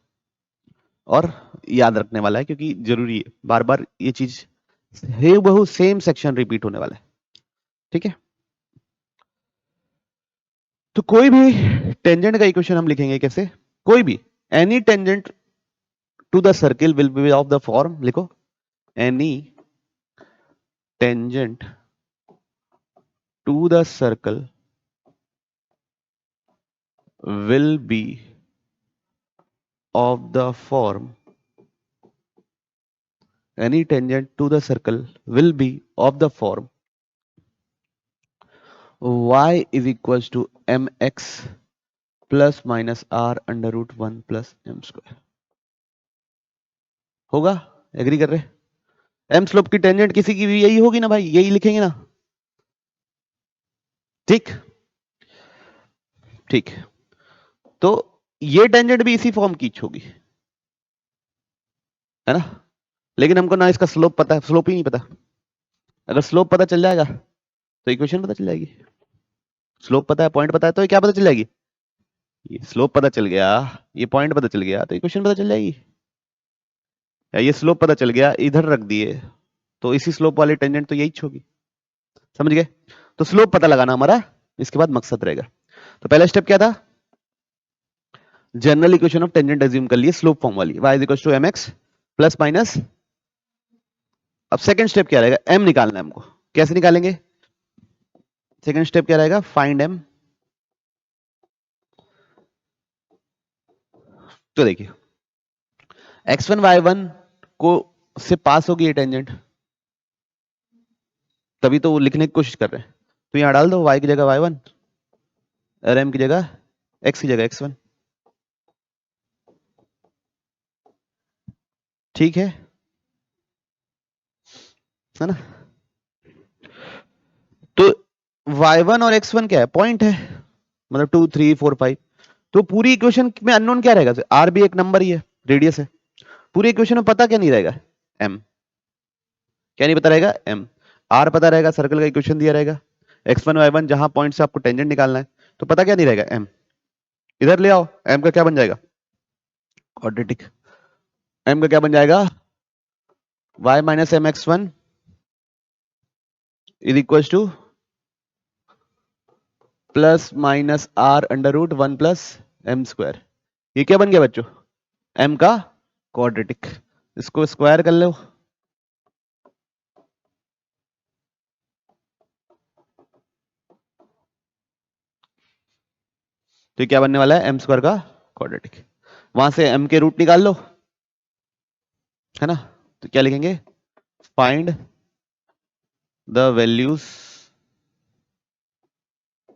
और याद रखने वाला है, क्योंकि जरूरी है, बार बार ये चीज बहु सेम सेक्शन रिपीट होने वाला है। ठीक है, तो कोई भी टेंजेंट का इक्वेशन हम लिखेंगे कैसे? कोई भी any tangent to the circle will be of the form, लिखो any tangent to the circle will be of the form, any tangent to the circle will be of the form y is equals to mx plus minus r under root 1 plus m square। होगा? Agree कर रहे? m slope की tangent किसी की भी यही होगी ना भाई, यही लिखेंगे ना? ठीक ठीक, तो ये टेंजेंट भी इसी फॉर्म की होगी, है ना? लेकिन हमको ना इसका स्लोप पता है, स्लोप ही नहीं पता। अगर स्लोप पता चल जाएगा तो इक्वेशन पता चल जाएगी। स्लोप पता है, पॉइंट पता है, तो क्या पता चल जाएगी? ये स्लोप पता चल गया, ये पॉइंट पता चल गया, तो इक्वेशन पता चल जाएगी। या ये स्लोप पता चल गया, इधर रख दिए तो इसी स्लोप वाली टेंजेंट तो यही होगी, समझ गए। तो स्लोप पता लगाना हमारा इसके बाद मकसद रहेगा। तो पहला स्टेप क्या था, general equation of tangent assume कर लिए स्लोप फॉर्म वाली, y is equal to mx plus minus. अब सेकंड स्टेप क्या रहेगा, m निकालना है हमको। कैसे निकालेंगे, सेकंड स्टेप क्या रहेगा, फाइंड m। तो देखिए x1 y1 को से पास होगी ये टेंजेंट, तभी तो वो लिखने की कोशिश कर रहे हैं। तो यहां डाल दो y की जगह y1 और m की जगह x की जगह x1, ठीक है ना। तो y1 और x1 क्या है, पॉइंट है, मतलब 2 3 4 5। तो पूरी इक्वेशन में अननोन क्या रहेगा, r भी एक नंबर ही है, रेडियस है। पूरी इक्वेशन में पता क्या नहीं रहेगा, m। क्या नहीं पता रहेगा, m। r पता रहेगा, सर्कल का इक्वेशन दिया रहेगा। x1 y1 जहां पॉइंट से आपको टेंजेंट निकालना है, तो पता क्या नहीं रहेगा, m। इधर ले आओ, m का क्या बन जाएगा, क्वाड्रेटिक। m का क्या बन जाएगा, y minus m x one is equal to plus minus r under root 1 plus m square. ये क्या बन गया बच्चों, m का क्वाड्रेटिक। इसको स्क्वायर कर लो, तो ये क्या बनने वाला है, एम स्क्वायर का क्वाड्रेटिक। वहां से m के रूट निकाल लो, है ना। तो क्या लिखेंगे, find the values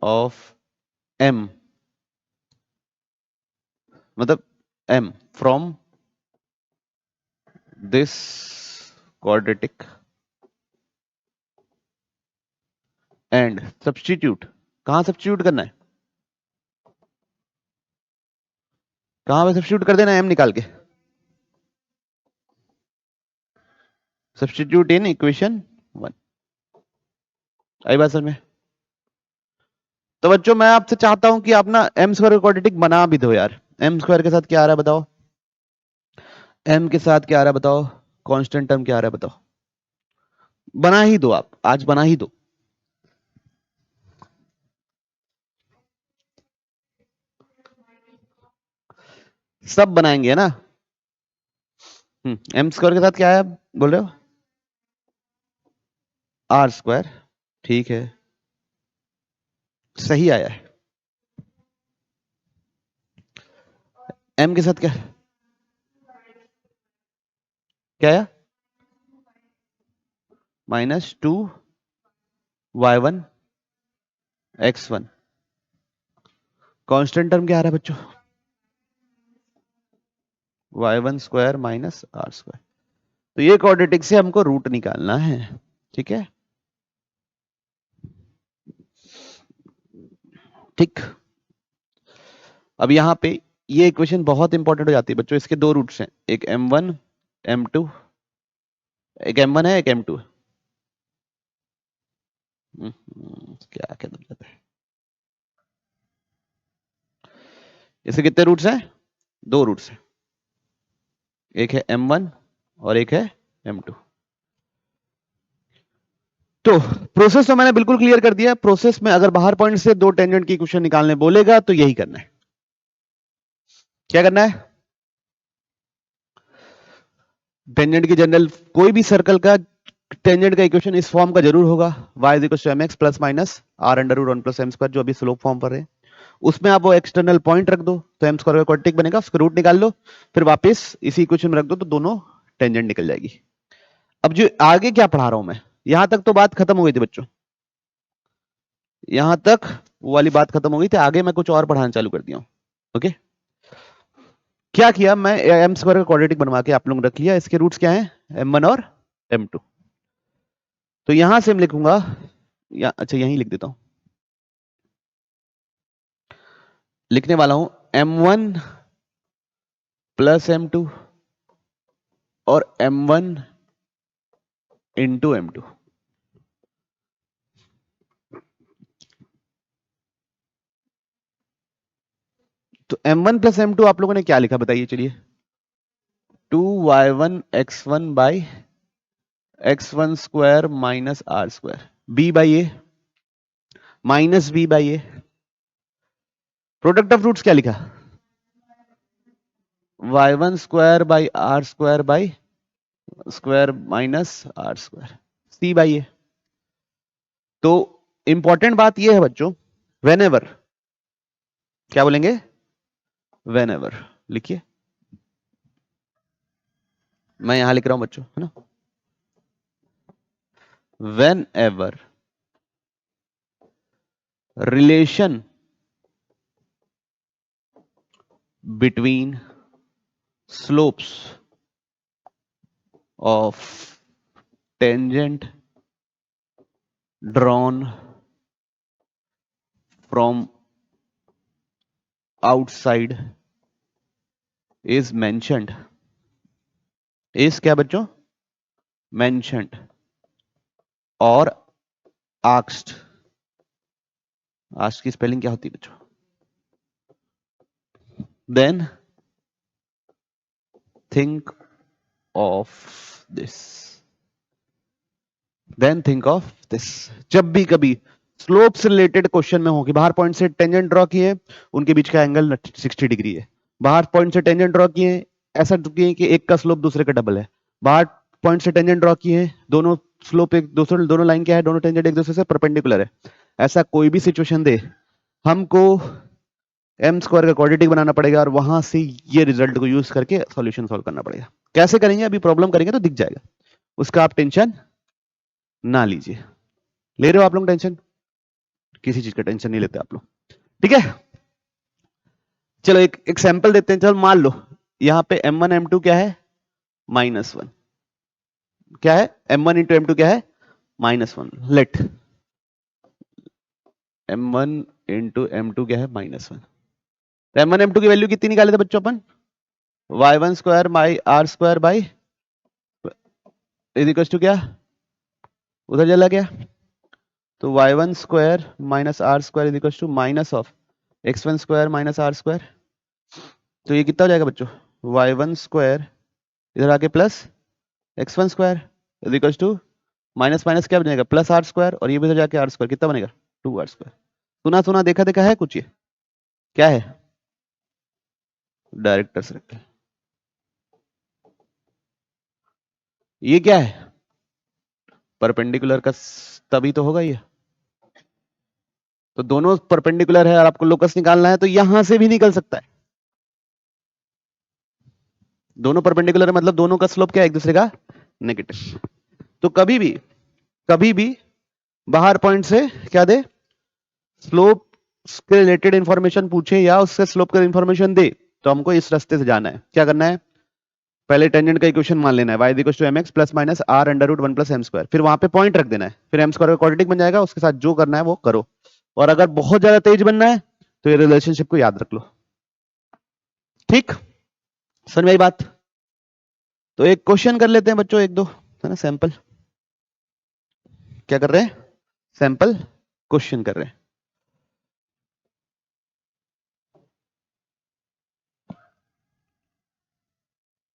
of m, मतलब m from this quadratic and substitute. कहां सब्स्टिट्यूट करना है, कहां पे सब्स्टिट्यूट कर देना है m निकाल के, सब्स्टिट्यूट इन इक्वेशन 1। आई बात समझ में। तो बच्चों मैं आपसे चाहता हूं कि आप ना एम स्क्वायर क्वाड्रेटिक बना भी दो यार। एम स्क्वायर के साथ क्या आ रहा है बताओ, एम के साथ क्या आ रहा है बताओ, कांस्टेंट टर्म क्या आ रहा है बताओ, बना ही दो, आप आज बना ही दो। सब बनाएंगे, है ना। एम स्क्वायर के साथ क्या है बोल रहे हो, आर स्क्वायर, ठीक है, सही आया है। एम के साथ क्या क्या आया, -2 y1 x1। कांस्टेंट टर्म क्या आ रहा है बच्चों, y1 square minus are square. तो ये क्वाड्रेटिक से हमको रूट निकालना है, ठीक है। ठीक, अब यहां पे ये इक्वेशन बहुत इंपॉर्टेंट हो जाती है बच्चों। इसके दो रूट्स हैं, एक m1 m2, एक m1 है एक m2 है। क्या क्या दिक्कत है, इसके कितने रूट्स हैं, दो रूट्स हैं, एक है m1 और एक है m2। तो प्रोसेस तो मैंने बिल्कुल क्लियर कर दिया। प्रोसेस में अगर बाहर पॉइंट से दो टेंजेंट की इक्वेशन निकालने बोलेगा तो यही करना है। क्या करना है, टेंजेंट की जनरल, कोई भी सर्कल का टेंजेंट का इक्वेशन इस फॉर्म का जरूर होगा, y is equal to mx plus minus r under root 1 plus m square, जो अभी स्लोप फॉर्म पर है। उसमें आप वो एक्सटर्नल पॉइंट रख दो तो एम स्क्वायर का क्वाड्रेटिक बनेगा, उसका रूट निकाल लो, फिर वापस इसी इक्वेशन में रख दो तो दोनों टेंजेंट निकल जाएगी। अब जो आगे क्या पढ़ा रहा हूं मैं, यहां तक तो बात खत्म हो गई थी बच्चों, यहां तक वो वाली बात खत्म हो गई थी, आगे मैं कुछ और पढ़ाना चालू कर दिया हूं। ओके, क्या किया मैं, एम स्क्वायर का क्वाड्रेटिक बनवा के आप लोग रख लिया। इसके रूट्स क्या है, m1 और m2। तो यहां से मैं लिखूंगा अच्छा यहीं लिख देता हूं, लिखने वाला हूं m1 प्लस m2 और m1 इंटू m2। तो m1 प्लस m2 आप लोगों ने क्या लिखा बताइए चलिए, 2y1 x1 by x1 square minus are square, B by A minus B by A. Product of roots क्या लिखा? y1 square by are square by square minus are square, C by ए। तो इंपॉर्टेंट बात यह है बच्चों, when ever, क्या बोलेंगे? When ever लिखिए, मैं यहां लिख रहा हूं बच्चों, है ना। When ever relation between slopes of tangent drawn from outside is mentioned, is क्या बच्चों? mentioned और asked, asked की स्पेलिंग क्या होती है बच्चों? then think of this, then think of this। जब भी कभी स्लोप से रिलेटेड क्वेश्चन में हो कि बाहर पॉइंट से टेंजेंट ड्रॉ किए, उनके बीच का एंगल 60 डिग्री है, बाहर पॉइंट से टेंजेंट ड्रॉ किए, ऐसा किए कि एक का स्लोप दूसरे का डबल है, बाहर पॉइंट से टेंजेंट ड्रॉ किए, दोनों स्लोप एक दूसरे, दोनों लाइन क्या है, दोनों टेंजेंट एक दूसरे से परपेंडिकुलर है, ऐसा कोई भी सिचुएशन दे, हमको एम स्क्वायर का क्वाड्रेटिक बनाना पड़ेगा और वहां से ये रिजल्ट को यूज करके सॉल्यूशन सॉल्व करना पड़ेगा। कैसे करेंगे अभी प्रॉब्लम करेंगे तो दिख जाएगा, उसका आप टेंशन ना लीजिए। ले रहे हो आप लोग टेंशन? किसी चीज का टेंशन नहीं लेते आप लोग, ठीक है। चलो एक सैंपल देते हैं। चलो मान लो यहां पे m1 m2 क्या है? -1। क्या है? m1 इंटू m2 क्या है? -1। लेट m1 इंटू m2 क्या है? -1। तो m1 m2 की वैल्यू कितनी निकाले थे बच्चों अपन? y1 square by are square by is equal to क्या? उधर चला गया, तो y1 square minus are square is equal to minus of x1 square minus are square. तो ये कितना हो जाएगा बच्चों? y1 स्क्वायर इधर आके plus x1 square is equal to minus minus क्या बनेगा? प्लस आर स्क्वायर, और ये भी इधर जाके आर स्क्वायर, कितना बनेगा? 2r square. सुना सुना देखा देखा है कुछ? ये क्या है? Director circle. ये क्या है? परपेंडिकुलर का, तभी तो होगा ये। तो दोनों परपेंडिकुलर है और आपको लोकस निकालना है, तो यहां से भी निकल सकता है। दोनों परपेंडिकुलर मतलब दोनों का स्लोप क्या है? एक दूसरे का नेगेटिव। तो कभी भी बाहर पॉइंट से क्या दे, स्लोप के रिलेटेड इंफॉर्मेशन पूछे या उससे स्लोप का इंफॉर्मेशन दे, तो हमको इस रास्ते से जाना है। क्या करना है? पहले टेंजेंट का इक्वेशन मान लेना है, y equal to mx plus minus r under root 1 plus m square, फिर वहां पे पॉइंट रख देना है, फिर m स्क्वायर का क्वाड्रेटिक बन जाएगा, उसके साथ जो करना है वो करो। और अगर बहुत ज्यादा तेज बनना है तो ये रिलेशनशिप को याद रख लो, ठीक? समझ में आई बात? तो एक क्वेश्चन कर लेते हैं बच्चों, एक दो, है ना, सैंपल। क्या कर रहे हैं? सैंपल क्वेश्चन कर रहे हैं।